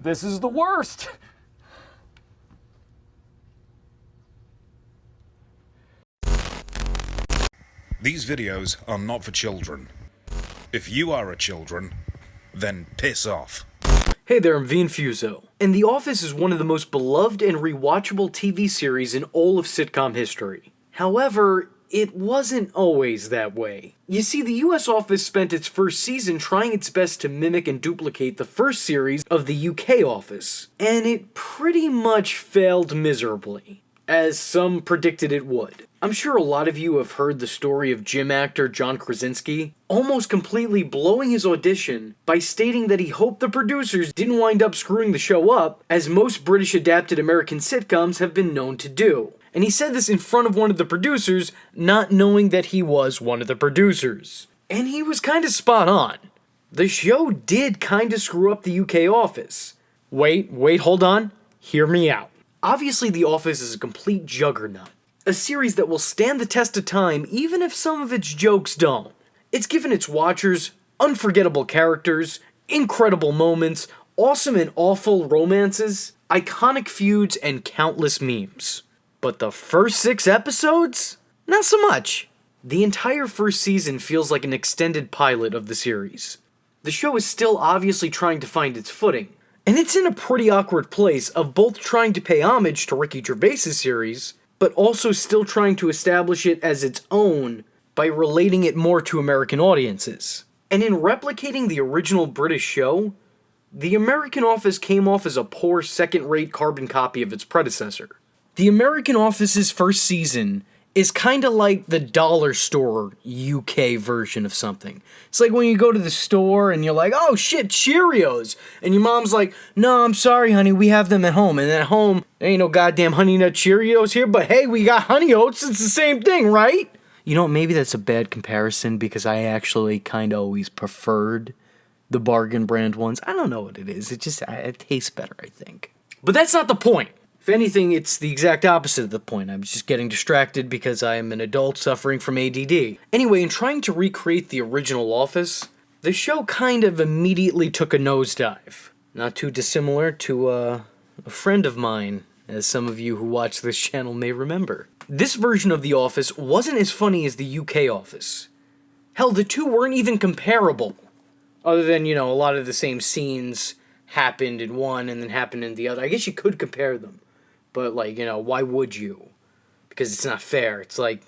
This is the worst. These videos are not for children. If you are a children, then piss off. Hey there, I'm Infuso, and The Office is one of the most beloved and rewatchable TV series in all of sitcom history. However, it wasn't always that way. You see, the US Office spent its first season trying its best to mimic and duplicate the first series of the UK Office, and it pretty much failed miserably, as some predicted it would. I'm sure a lot of you have heard the story of gym actor John Krasinski almost completely blowing his audition by stating that he hoped the producers didn't wind up screwing the show up, as most British adapted American sitcoms have been known to do. And he said this in front of one of the producers, not knowing that he was one of the producers. And he was kinda spot on. The show did kinda screw up the UK Office. Wait, hold on. Hear me out. Obviously, The Office is a complete juggernaut. A series that will stand the test of time even if some of its jokes don't. It's given its watchers unforgettable characters, incredible moments, awesome and awful romances, iconic feuds, and countless memes. But the first 6 episodes? Not so much. The entire first season feels like an extended pilot of the series. The show is still obviously trying to find its footing, and it's in a pretty awkward place of both trying to pay homage to Ricky Gervais's series, but also still trying to establish it as its own by relating it more to American audiences. And in replicating the original British show, The American Office came off as a poor second-rate carbon copy of its predecessor. The American Office's first season is kinda like the dollar store UK version of something. It's like when you go to the store and you're like, oh shit, Cheerios! And your mom's like, no, I'm sorry honey, we have them at home. And at home, there ain't no goddamn Honey Nut Cheerios here, but hey, we got Honey Oats, it's the same thing, right? You know, maybe that's a bad comparison because I actually kinda always preferred the bargain brand ones. I don't know what it is, it tastes better, I think. But that's not the point. If anything, it's the exact opposite of the point. I'm just getting distracted because I am an adult suffering from ADD. Anyway, in trying to recreate the original Office, the show kind of immediately took a nosedive. Not too dissimilar to a friend of mine, as some of you who watch this channel may remember. This version of The Office wasn't as funny as the UK Office. Hell, the two weren't even comparable. Other than, a lot of the same scenes happened in one and then happened in the other. I guess you could compare them. But, why would you? Because it's not fair. It's like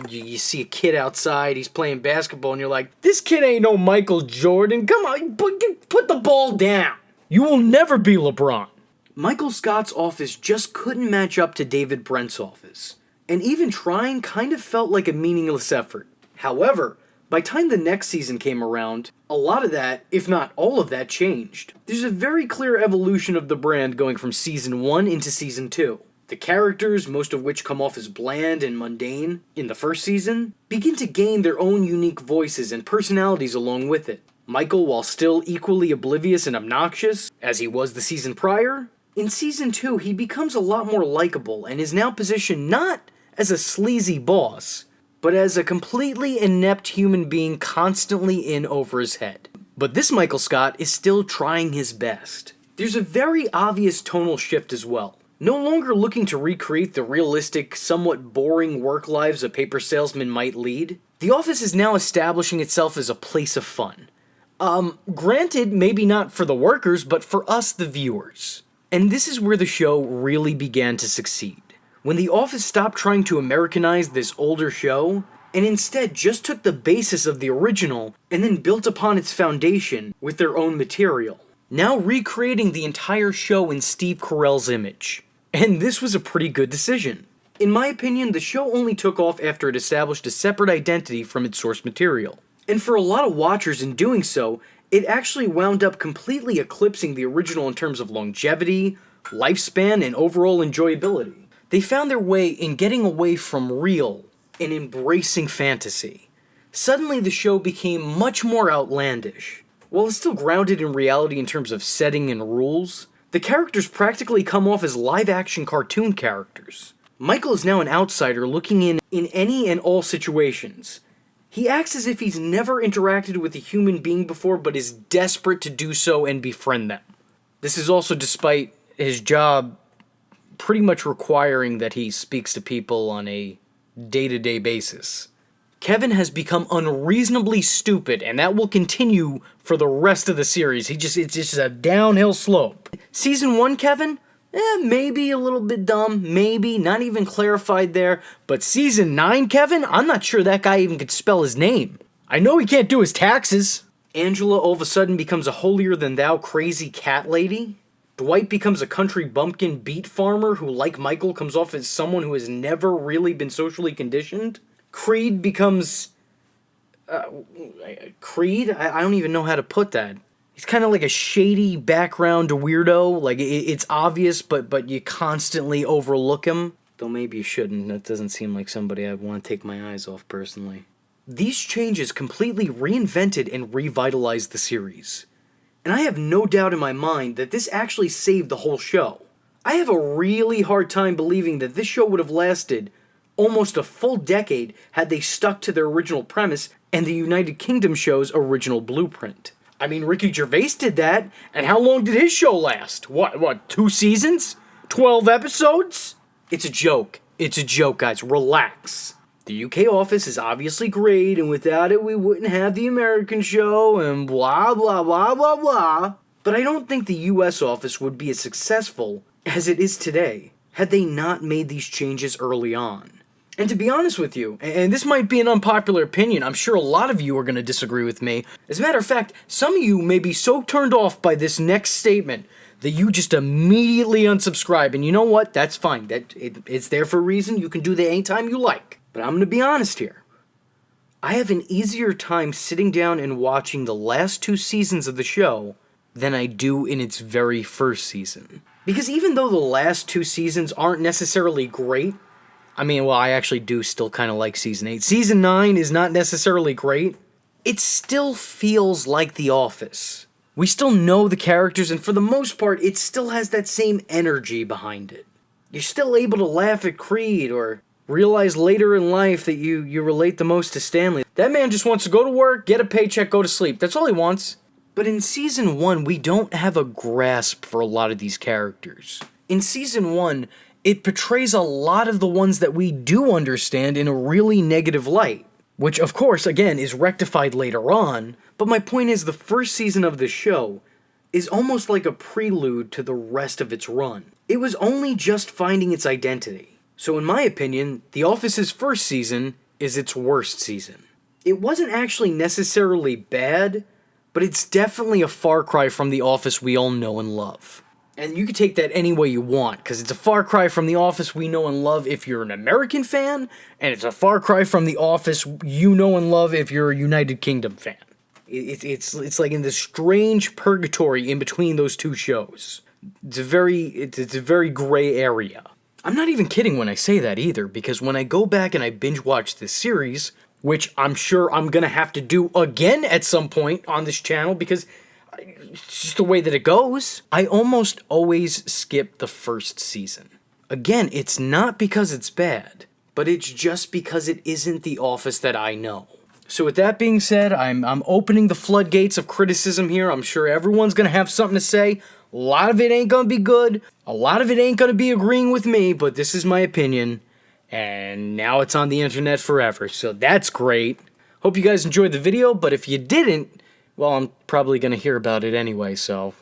you see a kid outside, he's playing basketball, and you're like, this kid ain't no Michael Jordan. Come on, put the ball down. You will never be LeBron. Michael Scott's Office just couldn't match up to David Brent's Office. And even trying kind of felt like a meaningless effort. However, by the time the next season came around, a lot of that, if not all of that, changed. There's a very clear evolution of the brand going from Season 1 into Season 2. The characters, most of which come off as bland and mundane in the first season, begin to gain their own unique voices and personalities along with it. Michael, while still equally oblivious and obnoxious, as he was the season prior, in Season 2 he becomes a lot more likable and is now positioned not as a sleazy boss, but as a completely inept human being constantly in over his head. But this Michael Scott is still trying his best. There's a very obvious tonal shift as well. No longer looking to recreate the realistic, somewhat boring work lives a paper salesman might lead, The Office is now establishing itself as a place of fun. Granted, maybe not for the workers, but for us, the viewers. And this is where the show really began to succeed. When The Office stopped trying to Americanize this older show, and instead just took the basis of the original and then built upon its foundation with their own material. Now recreating the entire show in Steve Carell's image. And this was a pretty good decision. In my opinion, the show only took off after it established a separate identity from its source material. And for a lot of watchers in doing so, it actually wound up completely eclipsing the original in terms of longevity, lifespan, and overall enjoyability. They found their way in getting away from real and embracing fantasy. Suddenly the show became much more outlandish. While it's still grounded in reality in terms of setting and rules, the characters practically come off as live-action cartoon characters. Michael is now an outsider looking in any and all situations. He acts as if he's never interacted with a human being before but is desperate to do so and befriend them. This is also despite his job pretty much requiring that he speaks to people on a day-to-day basis. Kevin has become unreasonably stupid, and that will continue for the rest of the series. It's just a downhill slope. Season 1, Kevin? Maybe a little bit dumb, maybe, not even clarified there. But Season 9, Kevin? I'm not sure that guy even could spell his name. I know he can't do his taxes. Angela all of a sudden becomes a holier-than-thou crazy cat lady. Dwight becomes a country bumpkin beet farmer who, like Michael, comes off as someone who has never really been socially conditioned. Creed becomes... Creed? I don't even know how to put that. He's kind of like a shady background weirdo. Like, it's obvious, but you constantly overlook him. Though maybe you shouldn't. That doesn't seem like somebody I'd want to take my eyes off, personally. These changes completely reinvented and revitalized the series. And I have no doubt in my mind that this actually saved the whole show. I have a really hard time believing that this show would have lasted almost a full decade had they stuck to their original premise and the United Kingdom show's original blueprint. I mean, Ricky Gervais did that, and how long did his show last? What, 2 seasons? 12 episodes? It's a joke. It's a joke, guys. Relax. The UK office is obviously great, and without it we wouldn't have the American show, and blah, blah, blah, blah, blah. But I don't think the US office would be as successful as it is today had they not made these changes early on. And to be honest with you, and this might be an unpopular opinion, I'm sure a lot of you are going to disagree with me. As a matter of fact, some of you may be so turned off by this next statement that you just immediately unsubscribe. And you know what? That's fine. It's there for a reason. You can do that anytime you like. But I'm going to be honest here. I have an easier time sitting down and watching the last 2 seasons of the show than I do in its very first season. Because even though the last 2 seasons aren't necessarily great, I actually do still kind of like Season 8. Season 9 is not necessarily great. It still feels like The Office. We still know the characters, and for the most part, it still has that same energy behind it. You're still able to laugh at Creed, or realize later in life that you relate the most to Stanley. That man just wants to go to work, get a paycheck, go to sleep. That's all he wants. But in Season 1, we don't have a grasp for a lot of these characters. In Season 1, it portrays a lot of the ones that we do understand in a really negative light. Which, of course, again, is rectified later on. But my point is, the first season of the show is almost like a prelude to the rest of its run. It was only just finding its identity. So in my opinion, The Office's first season is its worst season. It wasn't actually necessarily bad, but it's definitely a far cry from The Office we all know and love. And you can take that any way you want, because it's a far cry from The Office we know and love if you're an American fan, and it's a far cry from The Office you know and love if you're a United Kingdom fan. It's like in this strange purgatory in between those 2 shows. It's a very gray area. I'm not even kidding when I say that either, because when I go back and I binge watch this series, which I'm sure I'm gonna have to do again at some point on this channel, because it's just the way that it goes, I almost always skip the first season. Again, it's not because it's bad, but it's just because it isn't The Office that I know. So with that being said, I'm opening the floodgates of criticism here. I'm sure everyone's gonna have something to say. A lot of it ain't gonna be good. A lot of it ain't gonna be agreeing with me, but this is my opinion. And now it's on the internet forever, so that's great. Hope you guys enjoyed the video, but if you didn't, well, I'm probably gonna hear about it anyway, so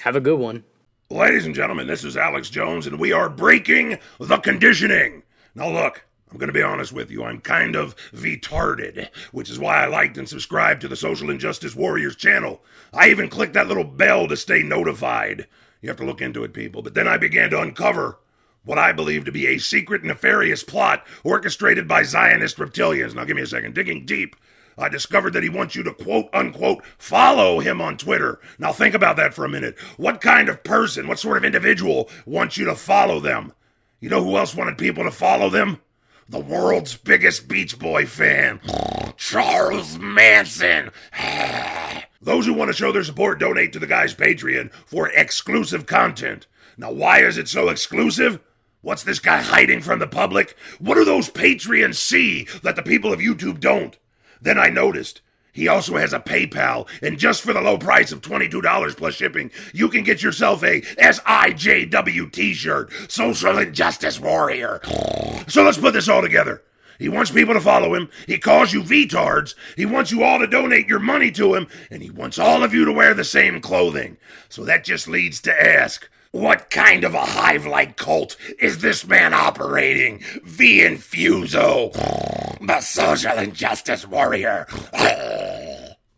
have a good one. Ladies and gentlemen, this is Alex Jones, and we are breaking the conditioning. Now look, I'm gonna be honest with you, I'm kind of retarded, which is why I liked and subscribed to the Social Injustice Warriors channel. I even clicked that little bell to stay notified. You have to look into it, people. But then I began to uncover what I believe to be a secret nefarious plot orchestrated by Zionist reptilians. Now give me a second. Digging deep, I discovered that he wants you to quote-unquote follow him on Twitter. Now think about that for a minute. What kind of person, what sort of individual wants you to follow them? You know who else wanted people to follow them? The world's biggest Beach Boy fan, Charles Manson. Those who want to show their support donate to the guy's Patreon for exclusive content. Now why is it so exclusive? What's this guy hiding from the public? What do those Patreons see that the people of YouTube don't? Then I noticed He also has a PayPal, and just for the low price of $22 plus shipping, you can get yourself a SIJW t-shirt, Social Injustice Warrior. So let's put this all together. He wants people to follow him, he calls you VTards, he wants you all to donate your money to him, and he wants all of you to wear the same clothing. So that just leads to ask, what kind of a hive-like cult is this man operating? V Infuso, the Social Injustice Warrior.